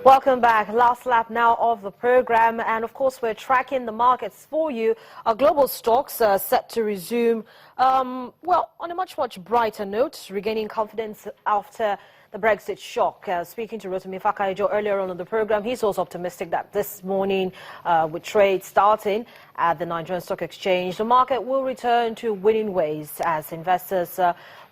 Welcome back. Last lap now of the program, and of course we're tracking the markets for you. Our global stocks are set to resume, well, on a much brighter note, regaining confidence after the Brexit shock. Speaking to Rotimi Fakaijo earlier on in the program, he's also optimistic that this morning, with trade starting at the Nigerian Stock Exchange, the market will return to winning ways as investors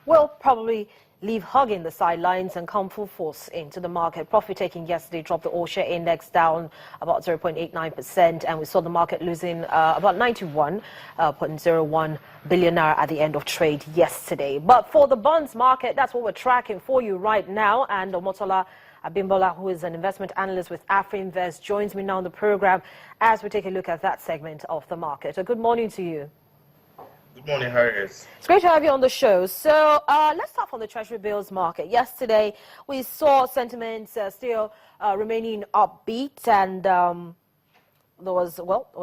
will probably leave hugging the sidelines and come full force into the market. Profit taking yesterday dropped the all-share index down about 0.89%, and we saw the market losing about 91.01 billion naira at the end of trade yesterday. But for the bonds market, that's what we're tracking for you right now. And Omotola Abimbola, who is an investment analyst with AfriInvest, joins me now on the program as we take a look at that segment of the market. So good morning to you. Good morning, Harris. It's great to have you on the show. So let's start from the Treasury bills market. Yesterday, we saw sentiments still remaining upbeat, and there was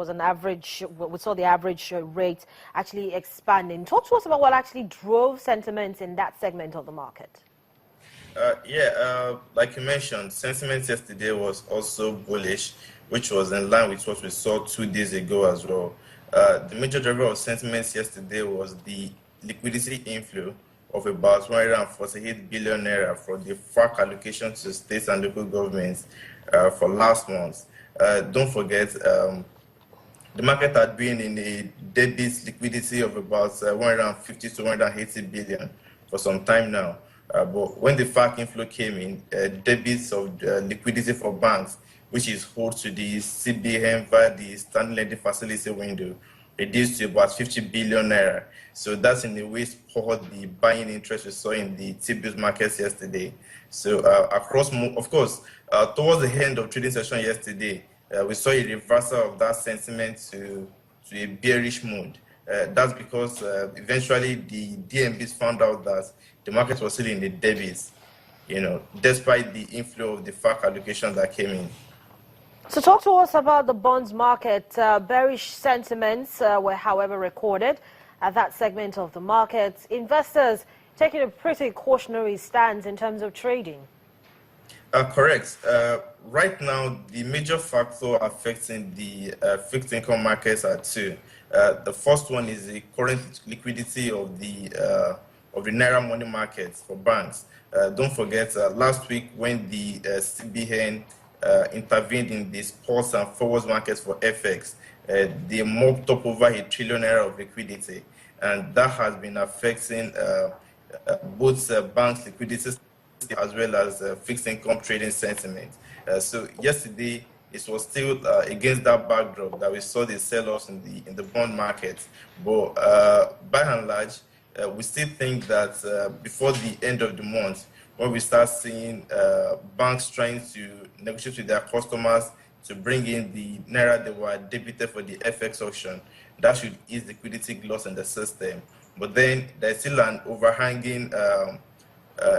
an average. We saw the average rate actually expanding. Talk to us about what actually drove sentiments in that segment of the market. Like you mentioned, sentiment yesterday was also bullish, which was in line with what we saw 2 days ago as well. The major driver of sentiments yesterday was the liquidity inflow of about 148 billion naira from the FARC allocation to states and local governments for last month. Don't forget, the market had been in a debit liquidity of about 150 to 180 billion for some time now. But when the FARC inflow came in, debits of liquidity for banks, which is hold to the CBN via the standing lending facility window, reduced to about 50 billion naira. So that's in a way spurred the buying interest we saw in the T-bills markets yesterday. So of course, towards the end of trading session yesterday, we saw a reversal of that sentiment to a bearish mood. That's because eventually the DNBs found out that the market was still in the debits, despite the inflow of the FARC allocation that came in. So talk to us about the bonds market. Bearish sentiments were, however, recorded at that segment of the market. Investors taking a pretty cautionary stance in terms of trading. Correct. Right now, the major factor affecting the fixed income markets are two. The first one is the current liquidity of the Naira money markets for banks. Don't forget, last week when the CBN intervened in the sports and forwards markets for FX, they mopped up over 1 trillion naira of liquidity, and that has been affecting both banks' liquidity as well as fixed income trading sentiment. So yesterday, it was still against that backdrop that we saw the sell-offs in the bond market. But by and large, we still think that before the end of the month, when we start seeing banks trying to negotiate with their customers to bring in the naira they were debited for the FX auction, that should ease liquidity loss in the system. But then there's still an overhanging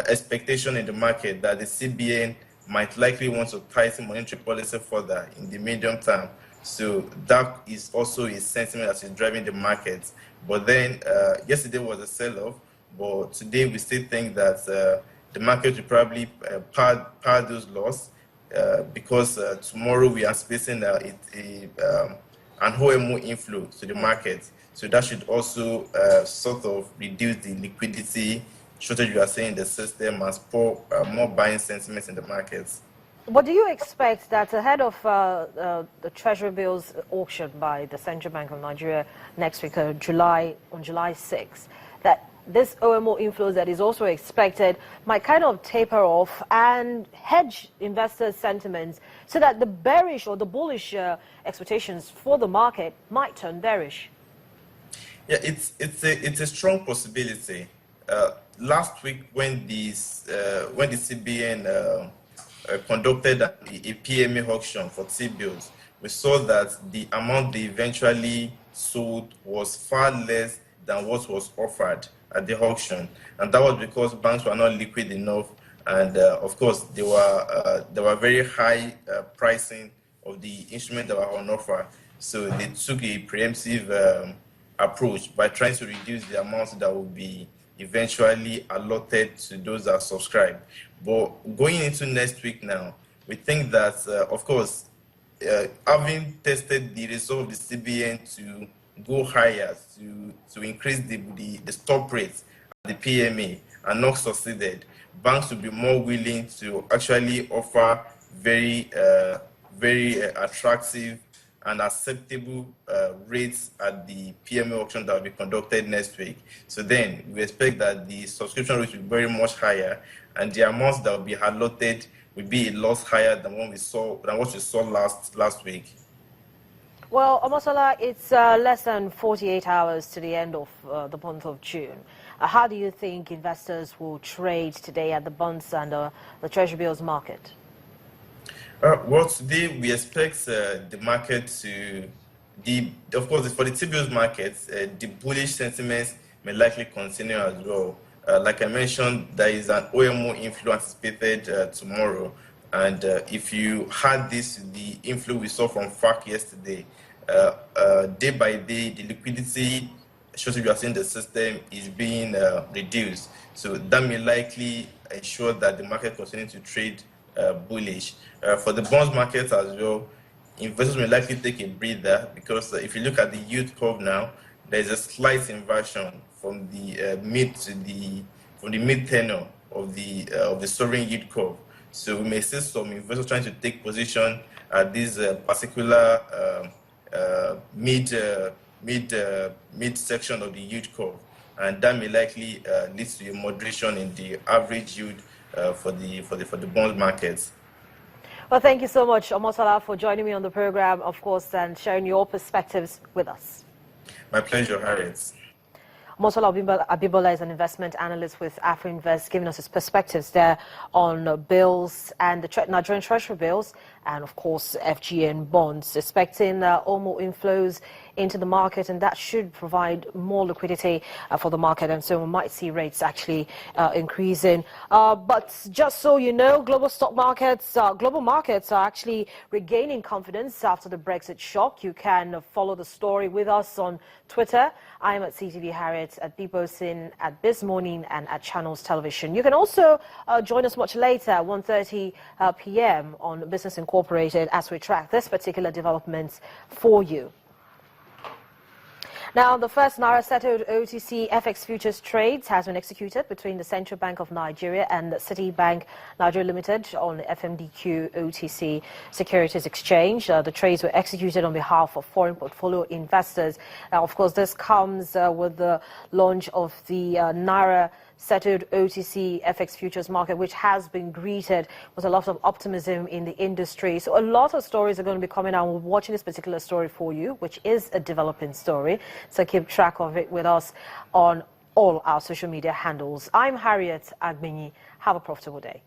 expectation in the market that the CBN might likely want to tighten monetary policy further in the medium term. So that is also a sentiment that is driving the market. But then yesterday was a sell-off, but today we still think that the market will probably pad those losses because tomorrow we are facing an OMO inflow to the market. So that should also sort of reduce the liquidity shortage you are seeing in the system and spur more buying sentiments in the markets. What do you expect that ahead of the Treasury bills auction by the Central Bank of Nigeria next week, on July 6th, that this OMO inflows that is also expected might kind of taper off and hedge investors' sentiments so that the bearish or the bullish expectations for the market might turn bearish? Yeah, it's a strong possibility. Last week, when the CBN conducted a PMA auction for T-bills, we saw that the amount they eventually sold was far less than what was offered at the auction, and that was because banks were not liquid enough, and of course there were very high pricing of the instrument that were on offer. So they took a preemptive approach by trying to reduce the amount that would be eventually allotted to those that subscribe. But going into next week now, we think that, of course, having tested the result of the CBN to go higher, to increase the stop rate at the PMA and not succeeded, banks will be more willing to actually offer very attractive and acceptable rates at the PMA auction that will be conducted next week. So then we expect that the subscription rate will be very much higher, and the amounts that will be allotted will be a lot higher than what we saw last week. Well, Omotola, it's less than 48 hours to the end of the month of June. How do you think investors will trade today at the bonds and the treasury bills market? Well, today we expect the market to, of course, for the T-bills market, the bullish sentiments may likely continue as well. Like I mentioned, there is an OMO inflow anticipated tomorrow. And if you had the inflow we saw from FARC yesterday, day by day, the liquidity shortage we are seeing in the system is being reduced. So that may likely ensure that the market continues to trade bullish. For the bonds market as well, investors may likely take a breather because if you look at the yield curve now, there is a slight inversion from the mid tenor of the sovereign yield curve. So we may see some investors trying to take position at this particular mid section of the yield curve, and that may likely lead to a moderation in the average yield for the bond markets. Well, thank you so much, Omotola, for joining me on the program, of course, and sharing your perspectives with us. My pleasure, Harriet. Omotola Abibola is an investment analyst with AfroInvest, giving us his perspectives there on bills and the Nigerian Treasury bills and, of course, FGN bonds, expecting OMO inflows into the market, and that should provide more liquidity for the market, and so we might see rates actually increasing. But just so you know, global markets are actually regaining confidence after the Brexit shock. You can follow the story with us on Twitter. I am at CTV Harriet, at Bibosin, at Biz Morning, and at Channels Television. You can also join us much later, 1:30 p.m. on Business Incorporated, as we track this particular development for you. Now, the first Naira-settled OTC FX futures trades has been executed between the Central Bank of Nigeria and Citibank Nigeria Limited on the FMDQ OTC Securities Exchange. The trades were executed on behalf of foreign portfolio investors. Now, of course, this comes with the launch of the Naira-settled OTC FX futures market, which has been greeted with a lot of optimism in the industry. So a lot of stories are going to be coming out. We're watching this particular story for you, which is a developing story. So keep track of it with us on all our social media handles. I'm Harriet Agbenyi. Have a profitable day.